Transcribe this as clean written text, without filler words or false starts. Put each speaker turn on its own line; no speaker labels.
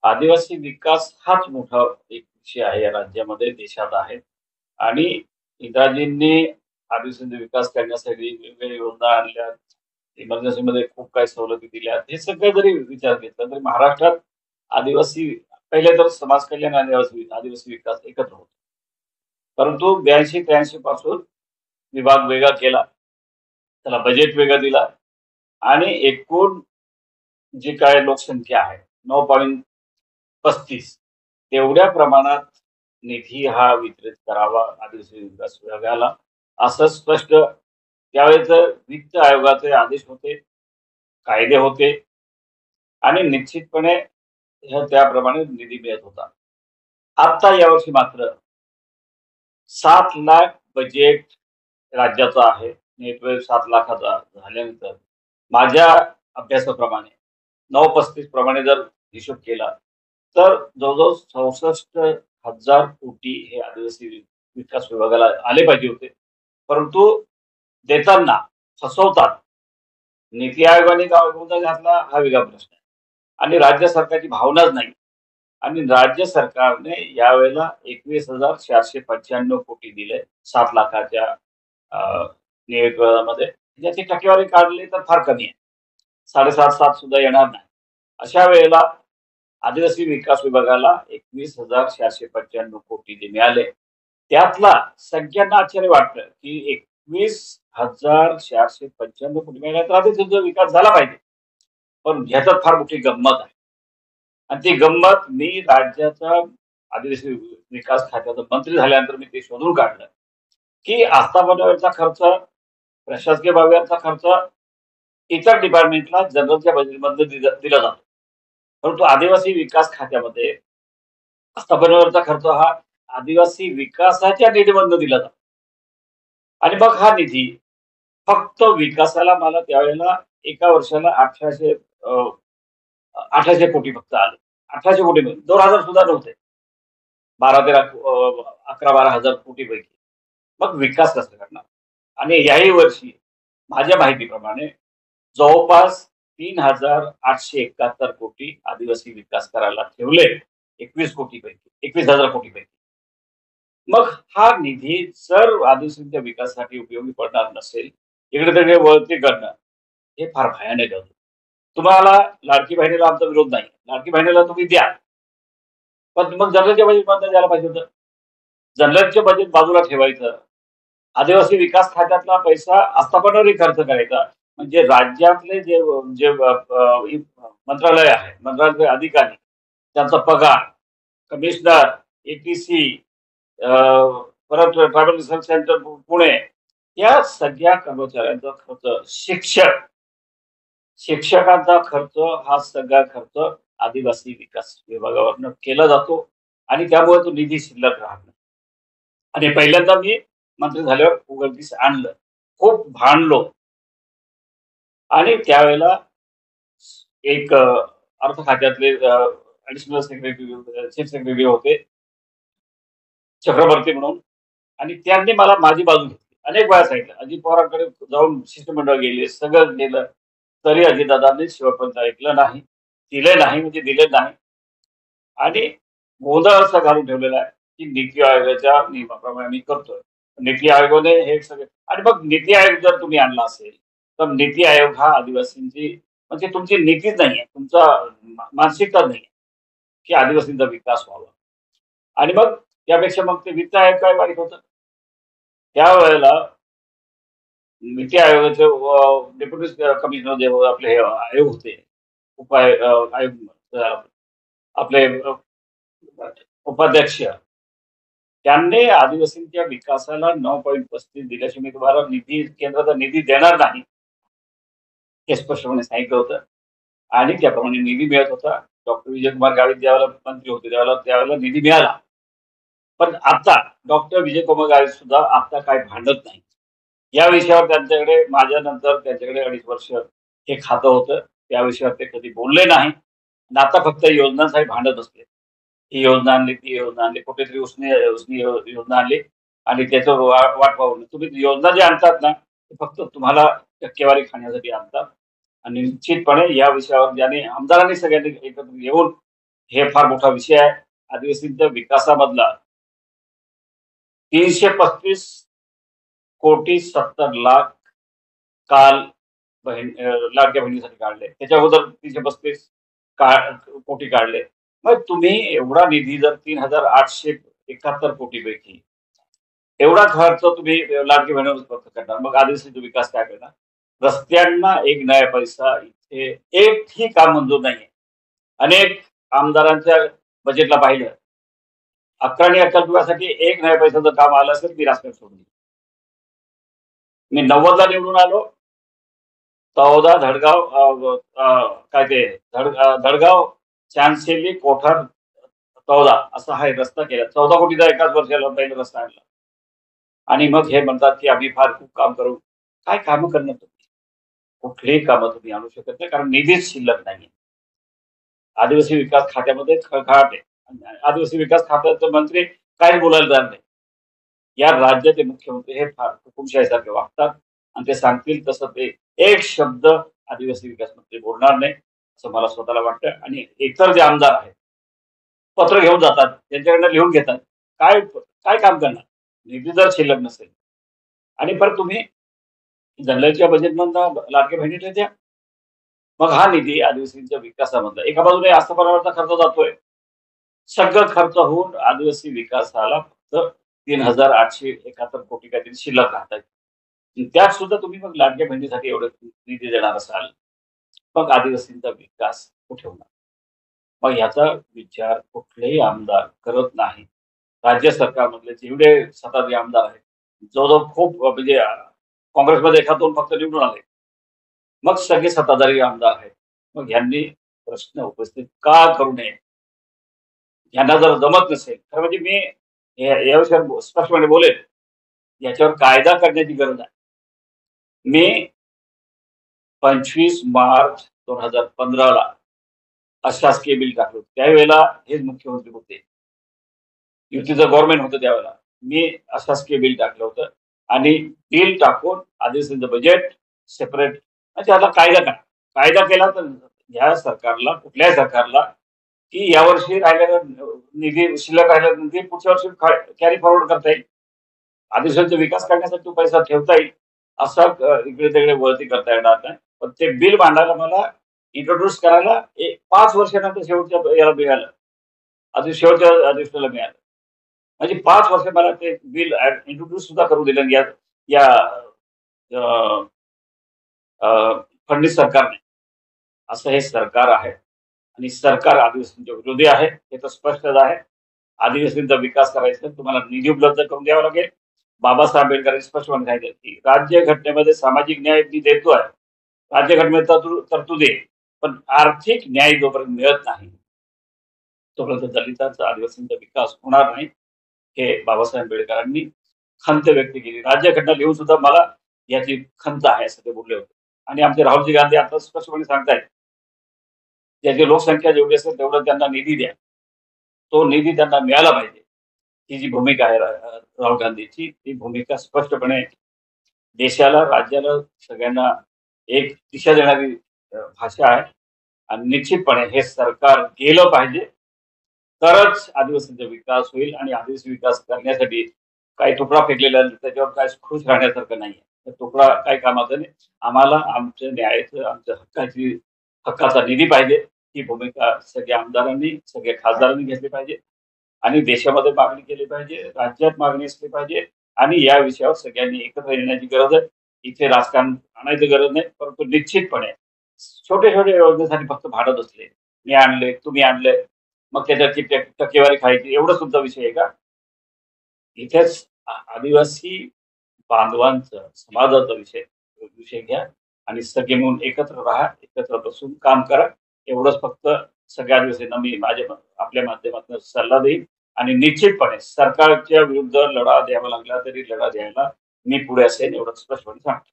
आदिवासी विकास हाच मोठा एक विषय आहे या राज्यामध्ये, देशात आहे. आणि इंदिराजींनी आदिवासींचा विकास करण्यासाठी वेगवेगळ्या योजना आणल्या. इमर्जन्सीमध्ये खूप काही सवलती दिल्या. हे सगळं जरी विचार घेतला तरी महाराष्ट्रात आदिवासी पहिले तर समाज कल्याण आणि आदिवासी आदिवासी विकास एकत्र होतो. परंतु 82-83 पासून विभाग वेगळा केला. त्याला बजेट वेगळा दिला आणि एकूण जी काय लोकसंख्या आहे 9.35 तेवढ्या प्रमाणात निधी हा वितरित करावा आदिवासी विकास विभागाला, असं स्पष्ट त्यावेळेस वित्त आयोगाचे आदेश होते, कायदे होते आणि निश्चितपणे त्याप्रमाणे निधी मिळत होता. आता यावर्षी मात्र 7 लाख बजेट राज्याचा आहे. नेटवर्क 7 लाखाचा झाल्यानंतर माझ्या अभ्यासाप्रमाणे 9.35 प्रमाणे जर हिशोब केला, तर जवळ-जवळ 64,000 कोटी हे आदिवासी विकास विभागाला आले पाहिजे होते. परंतु देताना फसवतात. नीती आयोगाने गोंधळ घातला हा वेगळा प्रश्न आहे. आणि राज्य सरकारची भावनाच नाही. आणि राज्य सरकारने यावेळेला 21,495 कोटी दिले 7 लाखाच्या नियोजनामध्ये. ज्याची टक्केवारी काढली तर फार कमी आहे. 7.5-7 सुद्धा येणार नाही. अशा वेळेला आदिवासी विकास विभागाला 21,495 कोटी जे मिळाले, त्यातला सगळ्यांना आश्चर्य वाटलं, की 21,495 कोटी मिळाले तर आदिवासीचा विकास झाला पाहिजे. पण ह्याच्यात फार मोठी गंमत आहे. आणि ती गंमत मी राज्याचा आदिवासी विकास खात्याचा मंत्री झाल्यानंतर मी ते शोधून काढलं, की आस्थापनावरचा खर्च, प्रशासकीय बाबींचा खर्च इतर डिपार्टमेंटला जनरलच्या बजेटमधनं दिला जातो. परंतु आदिवासी विकास खात्यामध्ये आस्थापनावरचा खर्च हा आदिवासी विकासाच्या निधीमधनं दिला जातो. आणि मग हा निधी फक्त विकासाला मला त्यावेळेला एका वर्षाला 1800 कोटी फक्त आले. 1800 कोटी 2,000 सुद्धा नव्हते. 12-13 11-12 हजार कोटीपैकी. मग विकास कसा करणार? आणि याही वर्षी माझ्या माहितीप्रमाणे जवळपास 3,871 कोटी आदिवासी विकास करायला ठेवले 21 कोटीपैकी, 21,000 कोटीपैकी. मग हा निधी जर आदिवासींच्या विकासासाठी उपयोगी पडणार नसेल, इकडे-तिकडे वळती करणं, हे फार भयानक आहे. तुम्हाला लाडकी बहिणीला आमचा विरोध नाही. लाडकी बहिणीला तुम्ही द्या. पण मग जनरलच्या बजेटमधनं द्यायला पाहिजे होतं. जनरलचे बजेट बाजूला ठेवायचं. आदिवासी विकास खात्यातला पैसा आस्थापनावरही खर्च करायचा. म्हणजे राज्यातले जे जे मंत्रालय आहे, मंत्रालयाचे अधिकारी, त्यांचा पगार, कमिशनर, एटीसी, परत ट्रायबल रिसर्च सेंटर पुणे, या सगळ्या कर्मचाऱ्यांचा खर्च, शिक्षकांचा खर्च, हा सगळा खर्च आदिवासी विकास विभागावरनं केला जातो आणि त्यामुळे तो निधी शिल्लक राहत नाही. आणि पहिल्यांदा मी मंत्री झाल्यावर उघडकीस आणलं. खूप भांडलो आणि त्यावेळेला एक अर्थ खात्यातले ॲडिशनल सेक्रेटरी, चीफ सेक्रेटरी होते, चक्रवर्ती म्हणून, आणि त्यांनी मला माझी बाजू घेतली. अनेक वेळा सांगितलं. अजित पवारांकडे जाऊन शिष्टमंडळ गेले, सगळं केलं. तरी अजितदादांनी शेवटपर्यंत ऐकलं नाही. दिले नाही म्हणजे दिले नाही. आणि गोंधळ असा घालून ठेवलेला आहे, की नीती आयोगाच्या नियमाप्रमाणे मी करतोय. नीती आयोगाने हे सगळे, आणि मग नीती आयोग जर तुम्ही आणला असेल, तर नीती आयोग हा आदिवासींची, म्हणजे तुमची नीतीच नाहीये, तुमचा मानसिकता नाहीये, की आदिवासींचा विकास व्हावा. आणि मग त्यापेक्षा मग ते वित्त आयोग काय वाईट होतं. त्यावेळेला नीती आयोगाचे डेप्युटी कमिशनर जे आपले हे आयोग होते, आयोग आपले उपाध्यक्ष, त्यांनी आदिवासींच्या विकासाला 9.35 दिल्याशिवाय मी तुम्हाला निधी, केंद्राचा निधी देणार नाही, हे स्पष्टपणे सांगितलं होतं. आणि त्याप्रमाणे निधी मिळत होता. डॉक्टर विजयकुमार गावित ज्यावेळेला मंत्री होते त्यावेळेला निधी मिळाला. पण आता डॉक्टर विजयकुमार गावित सुद्धा आता काय भांडत नाही. या विषयावर त्यांच्याकडे, माझ्यानंतर त्यांच्याकडे 2.5 वर्ष हे खातं होतं. त्या विषयावर ते कधी बोलले नाही. आणि आता फक्त योजनांसाठी भांडत असते. ही योजना आणली, ती योजना आणली, कुठेतरी उसनी योजना आणली आणि त्याचं वाट पाहून तुम्ही योजना जे आणतात ना, ते फक्त तुम्हाला टक्केवारी खाण्यासाठी आणतात. आणि निश्चितपणे या विषयावर ज्याने आमदारांनी सगळ्यांनी एकत्र येऊन हे फार मोठा विषय आहे. आदिवासींच्या विकासामधला 335,70,00,000 काल लाडक्या बहिणीसाठी काढले. त्याच्या अगोदर 335 कोटी काढले. मग तुम्ही एवढा निधी जर 3,871 कोटीपैकी एवढा खर्च तुम्ही लाडकी बहिणीवर खर्च करणार, मग आदिवासीचा विकास काय करणार? रस्त्यांना एक नया पैसा इथे एकही काम मंजूर नाहीये. अनेक आमदारांच्या बजेटला पाहिलं, अक्राणी अक्कलकुरासाठी एक नया पैशाचं काम आलं असेल मी राजकारण सोडून दिलं. मी 90ला निवडून आलो. तळोदा धडगाव काय ते धडगाव चांदशेली कोठार तळोदा असा हा एक रस्ता केला. 14 कोटीचा एकाच वर्षाला पहिला रस्ता आणला. आणि मग हे म्हणतात की आम्ही फार खूप काम करू. काय कामं करणार तुम्ही? कुठलीही कामं तुम्ही आणू शकत नाही, कारण निधीच शिल्लक नाहीये. आदिवासी विकास खात्यामध्ये खळखळाट आहे. आदिवासी विकास खात्याचे मंत्री काहीच बोलायला तयार नाही. या राज्याचे मुख्यमंत्री हे फार हुकुमशाहीसारखे वागतात आणि ते सांगतील तसं ते एक शब्द आदिवासी विकास मंत्री बोलणार नाही, असं मला स्वतःला वाटतं. आणि इतर जे आमदार आहेत, पत्र घेऊन जातात, त्यांच्याकडनं लिहून घेतात. काय काय काम करणार? निधी जर शिल्लक नसेल. आणि परत तुम्ही जनरलच्या बजेटमधनं लाडक्या बहिणीला द्या. मग हा निधी आदिवासींच्या विकासामधला एका बाजूने आस्थापनावरचा खर्च जातोय. सगळं खर्च होऊन आदिवासी विकासाला फक्त 3,871 कोटी काहीतरी शिल्लक राहतात. त्यात सुद्धा तुम्ही मग लाडक्या बहिणीसाठी एवढं निधी देणार असाल, मग आदिवासींचा विकास कुठे होणार? मग ह्याचा विचार कुठलेही आमदार करत नाही. राज्य सरकारमधले जेवढे सत्ताधारी आमदार आहेत, जवळजवळ खूप म्हणजे काँग्रेसमध्ये एखाद दोन फक्त निवडून आले. मग सगळे सत्ताधारी आमदार आहेत. मग ह्यांनी प्रश्न उपस्थित का करू नये? ह्यांना जर जमत नसेल तर म्हणजे मी या विषयावर स्पष्टपणे बोलेन. याच्यावर कायदा करण्याची गरज आहे. मी 25 मार्च 2015ला अशासकीय बिल टाकलं. त्यावेळेला हेच मुख्यमंत्री होते. युतीचं गव्हर्नमेंट होतं त्यावेळेला. मी अशासकीय बिल टाकलं होतं आणि बिल टाकून आदिवासींचं बजेट सेपरेट त्याला कायदा करा. कायदा केला तर ह्या सरकारला, कुठल्याही सरकारला, की यावर्षी राहिलेला निधी शिल्लक राहिलेला निधी पुढच्या वर्षी कॅरी फॉरवर्ड करता येईल. आदिवासींचा विकास करण्यासाठी तो पैसा ठेवता येईल. असं इकडे तिकडे वळती करता येणार नाही. पण ते बिल मांडायला मला इंट्रोड्यूस करायला 5 वर्षानंतर शेवटच्या याला मिळालं. शेवटच्या अधिवेशनाला मिळालं. म्हणजे 5 वर्ष मला ते बिल इंट्रोड्यूस सुद्धा करू दिलं या या अ, अ, फडणवीस सरकारने. असं हे सरकार आहे आणि सरकार आदिवासींच्या विरोधी आहे. हे तर स्पष्टच आहे. आदिवासींचा विकास करायचा तर तुम्हाला निधी उपलब्ध करून द्यावा लागेल. बाबासाहेब आंबेडकरांनी स्पष्टपणे सांगितलं की राज्यघटनेमध्ये सामाजिक न्याय मी देतोय. राज्यघटनेत तरतुदी आहे. पण आर्थिक न्याय जोपर्यंत मिळत नाही, तोपर्यंत दलितांचा, आदिवासींचा विकास होणार नाही. हे बाबासाहेब आंबेडकरांनी खंत व्यक्त केली. राज्यघटना लिहून सुद्धा मला याची खंत आहे असं ते बोलले होते. आणि आमचे राहुलजी गांधी आता स्पष्टपणे सांगतायत, त्याची लोकसंख्या जेवढी असेल तेवढं त्यांना निधी द्या. तो निधी त्यांना मिळाला पाहिजे. ही जी भूमिका आहे राहुल गांधीची, ती भूमिका स्पष्टपणे देशाला, राज्याला, सगळ्यांना एक दिशा देणारी भाषा आहे. आणि निश्चितपणे हे सरकार गेलं पाहिजे. तरच आदिवासींचा विकास होईल आणि आदिवासी विकास करण्यासाठी काही तुकडा फेकलेला त्याच्यावर काय खुश राहण्यासारखं नाहीये. तर तुकडा काही कामाचा नाही. आम्हाला आमच्या न्यायाचं, आमच्या हक्काचा निधी पाहिजे. ही भूमिका सगळ्या आमदारांनी, सगळ्या खासदारांनी घेतली पाहिजे आणि देशामध्ये मागणी केली पाहिजे, राज्यात मागणी असली पाहिजे आणि या विषयावर सगळ्यांनी एकत्र येण्याची गरज आहे. इथे राजकारण आणायची गरज नाही, परंतु निश्चितपणे छोटे-छोटे योजनेसाठी फक्त भांडत असले. मी आणले, तुम्ही आणले, मग त्याच्याची टक्केवारी खायची एवढा सुद्धा विषय आहे का? इथेच आदिवासी बांधवांचं, समाजाचा विषय विषय घ्या आणि सगळे मिळून एकत्र राहा, एकत्र बसून काम करा. एवढंच फक्त सगळ्या आदिवासींना मी आपल्या माध्यमातून सल्ला देईन आणि निश्चितपणे सरकारच्या विरुद्ध लढा द्यावा लागला तरी लढा द्यायला मी पुढे असेन एवढं स्पष्टपणे सांगतो.